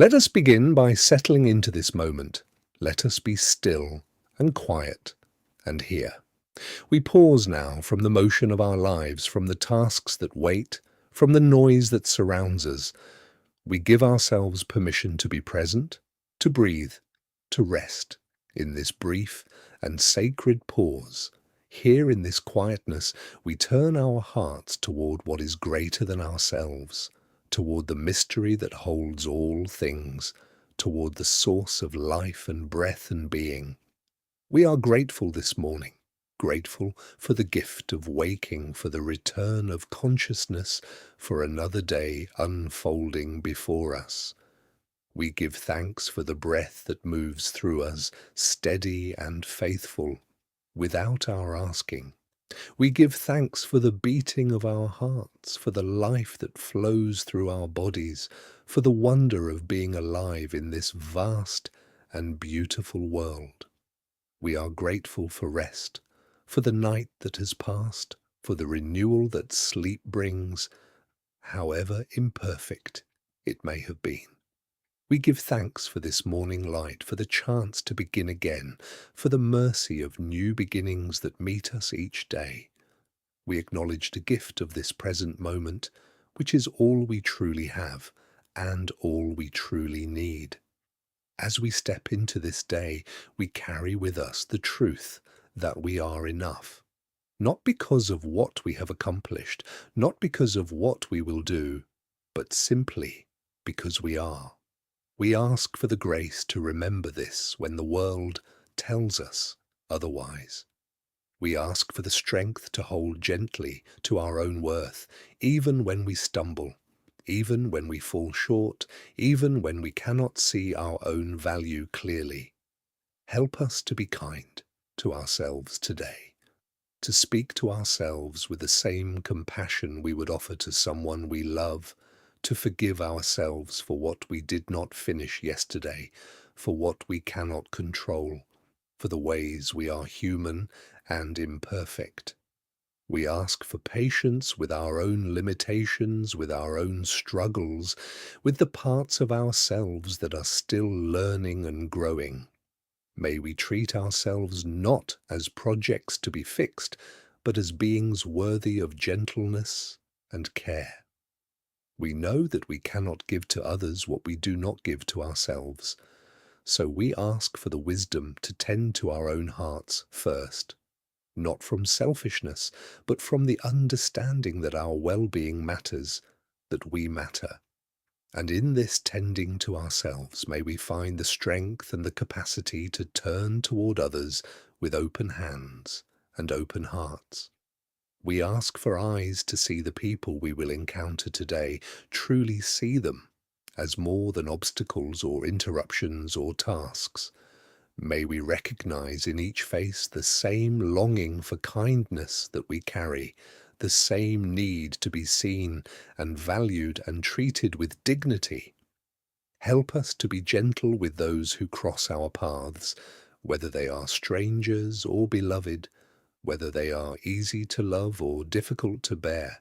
Let us begin by settling into this moment. Let us be still and quiet and here. We pause now from the motion of our lives, from the tasks that wait, from the noise that surrounds us. We give ourselves permission to be present, to breathe, to rest in this brief and sacred pause. Here in this quietness, we turn our hearts toward what is greater than ourselves, toward the mystery that holds all things, toward the source of life and breath and being. We are grateful this morning, grateful for the gift of waking, for the return of consciousness, for another day unfolding before us. We give thanks for the breath that moves through us, steady and faithful, without our asking. We give thanks for the beating of our hearts, for the life that flows through our bodies, for the wonder of being alive in this vast and beautiful world. We are grateful for rest, for the night that has passed, for the renewal that sleep brings, however imperfect it may have been. We give thanks for this morning light, for the chance to begin again, for the mercy of new beginnings that meet us each day. We acknowledge the gift of this present moment, which is all we truly have and all we truly need. As we step into this day, we carry with us the truth that we are enough, not because of what we have accomplished, not because of what we will do, but simply because we are. We ask for the grace to remember this when the world tells us otherwise. We ask for the strength to hold gently to our own worth, even when we stumble, even when we fall short, even when we cannot see our own value clearly. Help us to be kind to ourselves today, to speak to ourselves with the same compassion we would offer to someone we love, to forgive ourselves for what we did not finish yesterday, for what we cannot control, for the ways we are human and imperfect. We ask for patience with our own limitations, with our own struggles, with the parts of ourselves that are still learning and growing. May we treat ourselves not as projects to be fixed, but as beings worthy of gentleness and care. We know that we cannot give to others what we do not give to ourselves, so we ask for the wisdom to tend to our own hearts first, not from selfishness, but from the understanding that our well-being matters, that we matter. And in this tending to ourselves, may we find the strength and the capacity to turn toward others with open hands and open hearts. We ask for eyes to see the people we will encounter today, truly see them as more than obstacles or interruptions or tasks. May we recognize in each face the same longing for kindness that we carry, the same need to be seen and valued and treated with dignity. Help us to be gentle with those who cross our paths, whether they are strangers or beloved, whether they are easy to love or difficult to bear.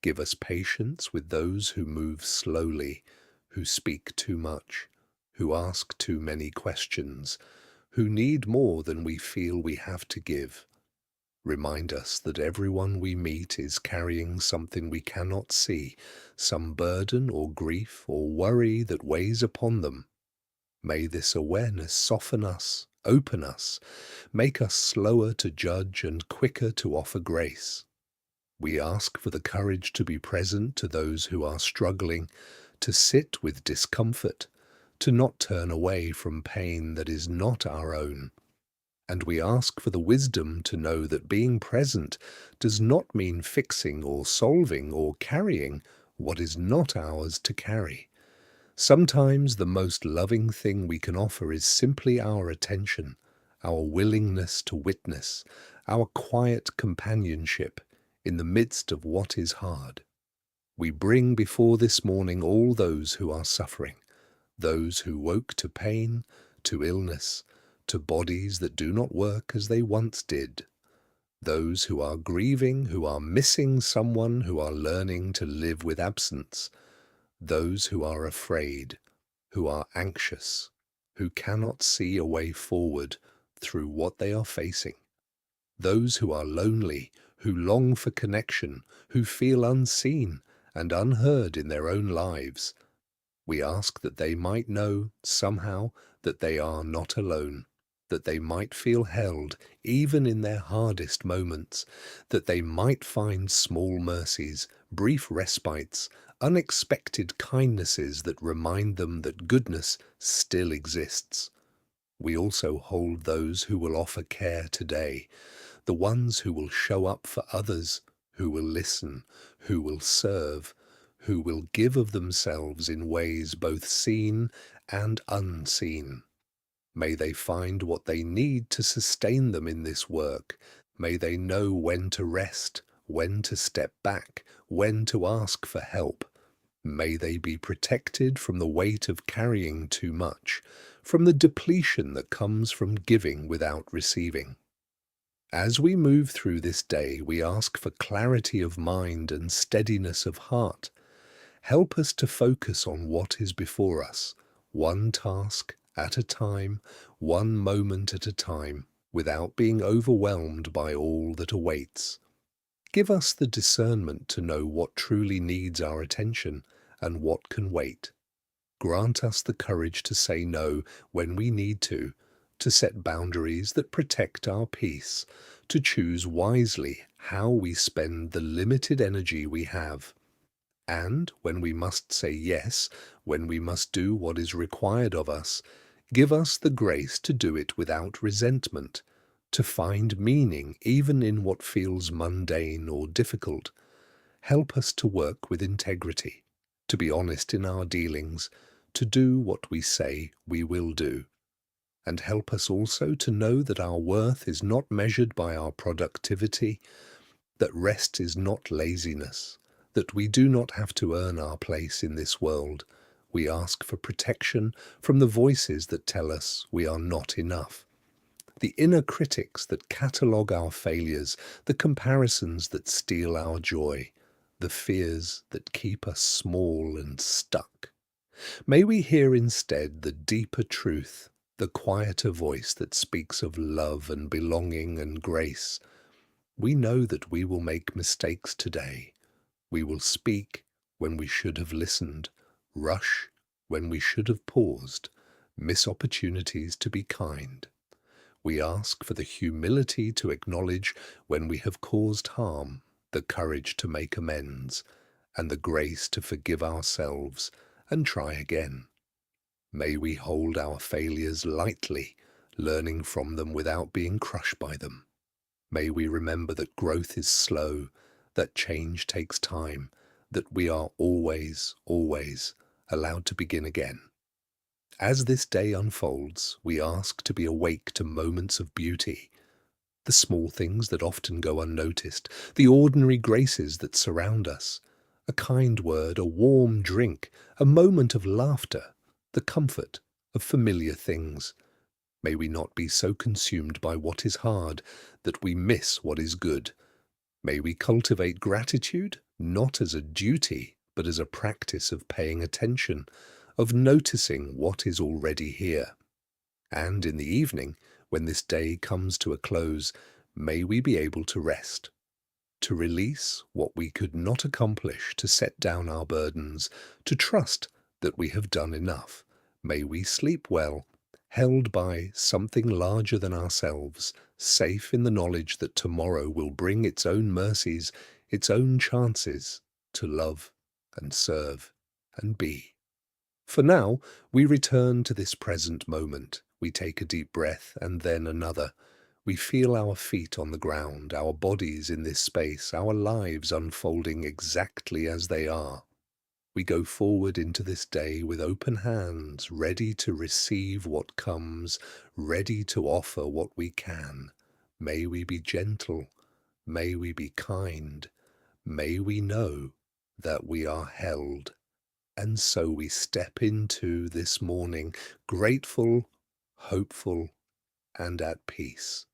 Give us patience with those who move slowly, who speak too much, who ask too many questions, who need more than we feel we have to give. Remind us that everyone we meet is carrying something we cannot see, some burden or grief or worry that weighs upon them. May this awareness soften us, open us, make us slower to judge and quicker to offer grace. We ask for the courage to be present to those who are struggling, to sit with discomfort, to not turn away from pain that is not our own. And we ask for the wisdom to know that being present does not mean fixing or solving or carrying what is not ours to carry. Sometimes the most loving thing we can offer is simply our attention, our willingness to witness, our quiet companionship in the midst of what is hard. We bring before this morning all those who are suffering, those who woke to pain, to illness, to bodies that do not work as they once did, those who are grieving, who are missing someone, who are learning to live with absence, those who are afraid, who are anxious, who cannot see a way forward through what they are facing, those who are lonely, who long for connection, who feel unseen and unheard in their own lives. We ask that they might know, somehow, that they are not alone, that they might feel held even in their hardest moments, that they might find small mercies, brief respites, unexpected kindnesses that remind them that goodness still exists. We also hold those who will offer care today, the ones who will show up for others, who will listen, who will serve, who will give of themselves in ways both seen and unseen. May they find what they need to sustain them in this work. May they know when to rest, when to step back, when to ask for help. May they be protected from the weight of carrying too much, from the depletion that comes from giving without receiving. As we move through this day, we ask for clarity of mind and steadiness of heart. Help us to focus on what is before us, one task at a time, one moment at a time, without being overwhelmed by all that awaits. Give us the discernment to know what truly needs our attention and what can wait. Grant us the courage to say no when we need to set boundaries that protect our peace, to choose wisely how we spend the limited energy we have. And when we must say yes, when we must do what is required of us, give us the grace to do it without resentment, to find meaning even in what feels mundane or difficult. Help us to work with integrity, to be honest in our dealings, to do what we say we will do. And help us also to know that our worth is not measured by our productivity, that rest is not laziness, that we do not have to earn our place in this world. We ask for protection from the voices that tell us we are not enough, the inner critics that catalogue our failures, the comparisons that steal our joy, the fears that keep us small and stuck. May we hear instead the deeper truth, the quieter voice that speaks of love and belonging and grace. We know that we will make mistakes today. We will speak when we should have listened, rush when we should have paused, miss opportunities to be kind. We ask for the humility to acknowledge when we have caused harm, the courage to make amends, and the grace to forgive ourselves and try again. May we hold our failures lightly, learning from them without being crushed by them. May we remember that growth is slow, that change takes time, that we are always, always allowed to begin again. As this day unfolds, we ask to be awake to moments of beauty, the small things that often go unnoticed, the ordinary graces that surround us, a kind word, a warm drink, a moment of laughter, the comfort of familiar things. May we not be so consumed by what is hard that we miss what is good. May we cultivate gratitude not as a duty, but as a practice of paying attention, of noticing what is already here. And in the evening, when this day comes to a close, may we be able to rest, to release what we could not accomplish, to set down our burdens, to trust that we have done enough. May we sleep well, held by something larger than ourselves, safe in the knowledge that tomorrow will bring its own mercies, its own chances to love and serve and be. For now, we return to this present moment. We take a deep breath and then another. We feel our feet on the ground, our bodies in this space, our lives unfolding exactly as they are. We go forward into this day with open hands, ready to receive what comes, ready to offer what we can. May we be gentle. May we be kind. May we know that we are held. And so we step into this morning grateful, hopeful, and at peace.